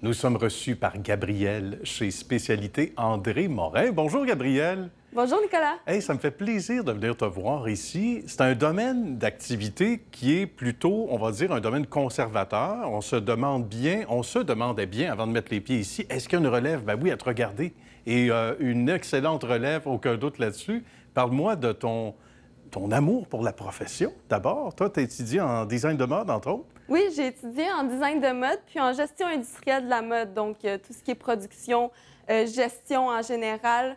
Nous sommes reçus par Gabrielle chez Spécialité André Morin. Bonjour Gabrielle. Bonjour Nicolas. Hey, ça me fait plaisir de venir te voir ici. C'est un domaine d'activité qui est plutôt, on va dire, un domaine conservateur. On se demandait bien avant de mettre les pieds ici, est-ce qu'il y a une relève? Ben oui, à te regarder. Et une excellente relève, aucun doute là-dessus. Parle-moi de ton amour pour la profession, d'abord. Toi, tu as étudié en design de mode, entre autres. Oui, j'ai étudié en design de mode puis en gestion industrielle de la mode, donc tout ce qui est production, gestion en général.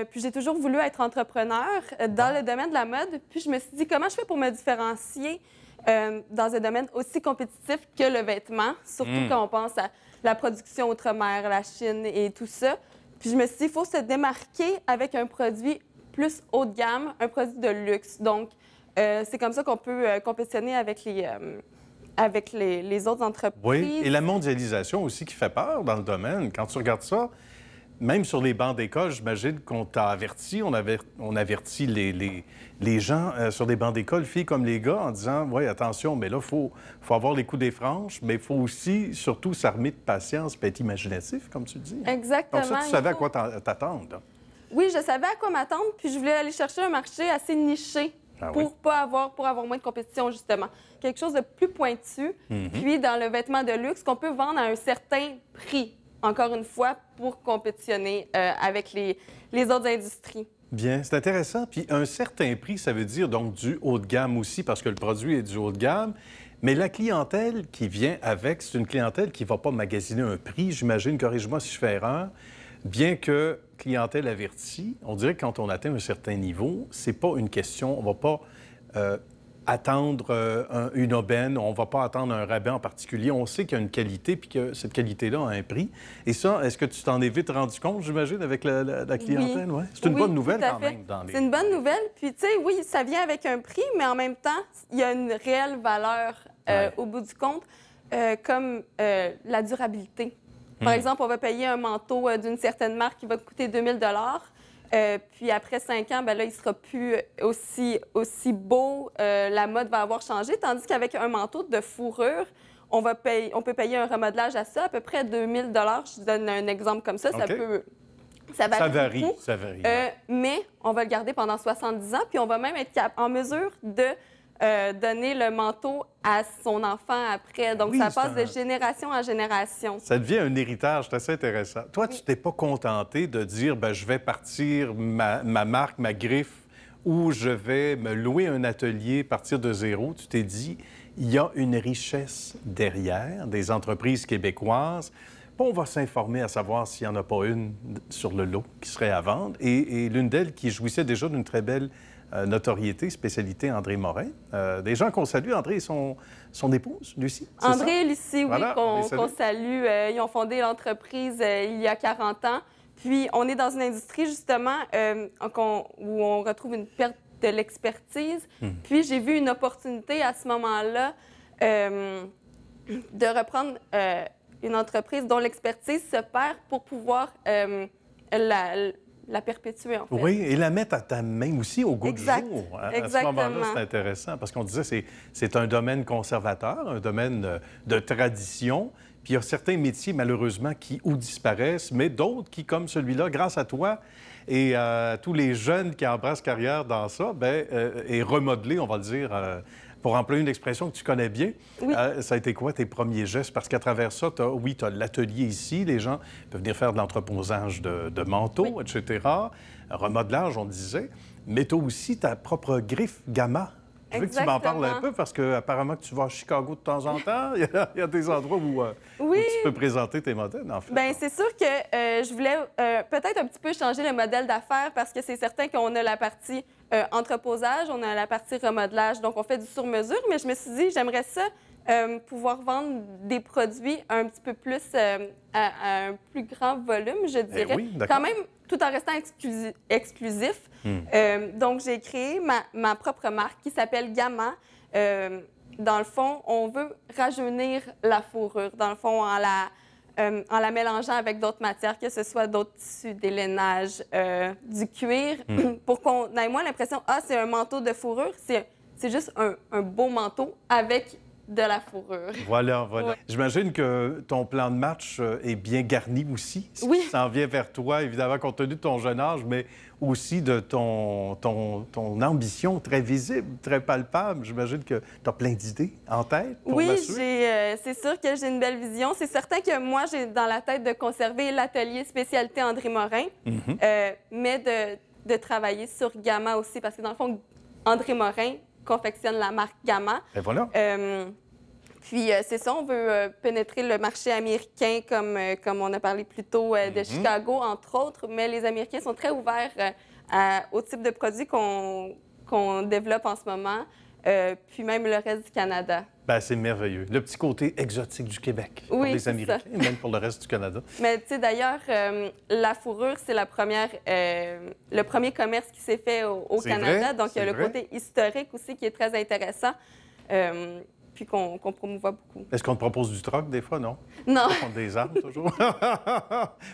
Puis j'ai toujours voulu être entrepreneur dans le domaine de la mode. Puis je me suis dit, comment je fais pour me différencier dans un domaine aussi compétitif que le vêtement, surtout quand on pense à la production outre-mer, la Chine et tout ça. Puis je me suis dit, il faut se démarquer avec un produit plus haut de gamme, un produit de luxe. Donc, c'est comme ça qu'on peut compétitionner avec les autres entreprises. Oui, et la mondialisation aussi qui fait peur dans le domaine. Quand tu regardes ça, même sur les bancs d'école, j'imagine qu'on t'a averti, on avertit les gens sur des bancs d'école, filles comme les gars, en disant « Oui, attention, mais là, il faut avoir les coups des franches, mais il faut aussi, surtout, s'armer de patience et être imaginatif, comme tu dis. » Exactement. Donc ça, tu savais à quoi t'attendre, là. Oui, je savais à quoi m'attendre, puis je voulais aller chercher un marché assez niché pour avoir moins de compétition, justement. Quelque chose de plus pointu, puis dans le vêtement de luxe qu'on peut vendre à un certain prix, encore une fois, pour compétitionner avec les autres industries. Bien, c'est intéressant. Puis un certain prix, ça veut dire donc du haut de gamme aussi, parce que le produit est du haut de gamme. Mais la clientèle qui vient avec, c'est une clientèle qui ne va pas magasiner un prix, j'imagine, corrige-moi si je fais erreur. Bien que clientèle avertie, on dirait que quand on atteint un certain niveau, c'est pas une question, on va pas attendre une aubaine, on va pas attendre un rabais en particulier. On sait qu'il y a une qualité puis que cette qualité-là a un prix. Et ça, est-ce que tu t'en es vite rendu compte, j'imagine, avec la clientèle? Oui. Ouais. C'est une bonne nouvelle tout à quand fait. même. C'est une bonne nouvelle. Puis, tu sais, oui, ça vient avec un prix, mais en même temps, il y a une réelle valeur au bout du compte, comme la durabilité. Par exemple, on va payer un manteau d'une certaine marque qui va coûter 2000 $. Puis après 5 ans, bien là, il ne sera plus aussi beau. La mode va avoir changé. Tandis qu'avec un manteau de fourrure, on peut payer un remodelage à ça, à peu près 2000 $. Je donne un exemple comme ça. Ça varie beaucoup. Ça varie. Mais on va le garder pendant 70 ans. Puis on va même être en mesure de donner le manteau à son enfant après. Donc, Oui, ça passe de génération en génération. Ça devient un héritage, c'est assez intéressant. Toi, tu t'es pas contenté de dire, ben, je vais partir ma marque, ma griffe, ou je vais me louer un atelier, partir de zéro. Tu t'es dit, il y a une richesse derrière des entreprises québécoises. Bon, on va s'informer à savoir s'il n'y en a pas une sur le lot qui serait à vendre. Et l'une d'elles qui jouissait déjà d'une très belle notoriété, spécialité André Morin. Des gens qu'on salue, André et son épouse, Lucie. André et Lucie, oui, voilà, qu'on salue. Ils ont fondé l'entreprise il y a 40 ans. Puis, on est dans une industrie, justement, où on retrouve une perte de l'expertise. Puis, j'ai vu une opportunité à ce moment-là de reprendre une entreprise dont l'expertise se perd pour pouvoir la perpétuer, en fait. Oui, et la mettre à ta main aussi au goût du jour. À ce moment-là, c'est intéressant parce qu'on disait que c'est un domaine conservateur, un domaine de tradition. Puis il y a certains métiers, malheureusement, qui ou disparaissent, mais d'autres qui, comme celui-là, grâce à toi et à tous les jeunes qui embrassent carrière dans ça, bien, est remodelé, on va le dire, pour employer une expression que tu connais bien. Oui. Ça a été quoi tes premiers gestes? Parce qu'à travers ça, tu as l'atelier ici, les gens peuvent venir faire de l'entreposage de manteaux, etc. Remodelage, on disait. Mais tu as aussi ta propre griffe Gamma. Je veux que tu m'en parles un peu parce qu'apparemment que tu vas à Chicago de temps en temps. Il y a des endroits où tu peux présenter tes modèles, en fait. Bien, c'est sûr que je voulais peut-être un petit peu changer le modèle d'affaires parce que c'est certain qu'on a la partie entreposage, on a la partie remodelage, donc on fait du sur-mesure, mais je me suis dit, j'aimerais ça pouvoir vendre des produits un petit peu plus à un plus grand volume, je dirais. Oui, quand même, tout en restant exclusif. Donc, j'ai créé ma propre marque qui s'appelle Gamma. Dans le fond, on veut rajeunir la fourrure. Dans le fond, en la mélangeant avec d'autres matières, que ce soit d'autres tissus, des lainages, du cuir, pour qu'on ait moins l'impression, ah, c'est un manteau de fourrure. C'est juste un beau manteau avec de la fourrure. Voilà, voilà. Ouais. J'imagine que ton plan de match est bien garni aussi. Oui. Ça s'en vient vers toi, évidemment, compte tenu de ton jeune âge, mais aussi de ton ambition très visible, très palpable. J'imagine que tu as plein d'idées en tête pour la Oui, suite. c'est sûr que j'ai une belle vision. C'est certain que moi, j'ai dans la tête de conserver l'atelier spécialité André Morin, mais de travailler sur Gamma aussi, parce que dans le fond, André Morin confectionne la marque Gamma. Et voilà. Puis c'est ça, on veut pénétrer le marché américain comme on a parlé plus tôt de Chicago, entre autres, mais les Américains sont très ouverts au type de produits qu'on développe en ce moment, puis même le reste du Canada. Ben, c'est merveilleux. Le petit côté exotique du Québec pour Oui, les c'est Américains, ça. et même pour le reste du Canada. Mais tu sais, d'ailleurs, la fourrure, c'est le premier commerce qui s'est fait au C'est Canada. vrai, Donc, il y a c'est le vrai. côté historique aussi qui est très intéressant, puis qu'on promouvoit beaucoup. Est-ce qu'on te propose du troc des fois, non? Non, On des armes, toujours?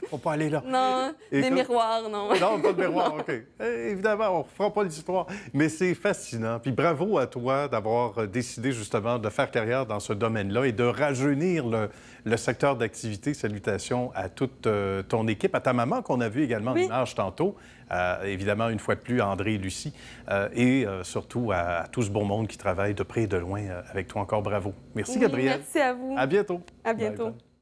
Faut pas aller là. non, des Écoute- miroirs, non. Non, pas de miroir, OK. Évidemment, on ne refera pas l'histoire, mais c'est fascinant. Puis bravo à toi d'avoir décidé justement de faire carrière dans ce domaine-là et de rajeunir le secteur d'activité. Salutations à toute ton équipe, à ta maman qu'on a vu également en Oui. image tantôt. Évidemment, une fois de plus, à André et Lucie, et surtout à tout ce beau monde qui travaille de près et de loin avec toi encore. Bravo. Merci, Oui, Gabrielle. merci à vous. À bientôt. À bientôt. Bye, bye.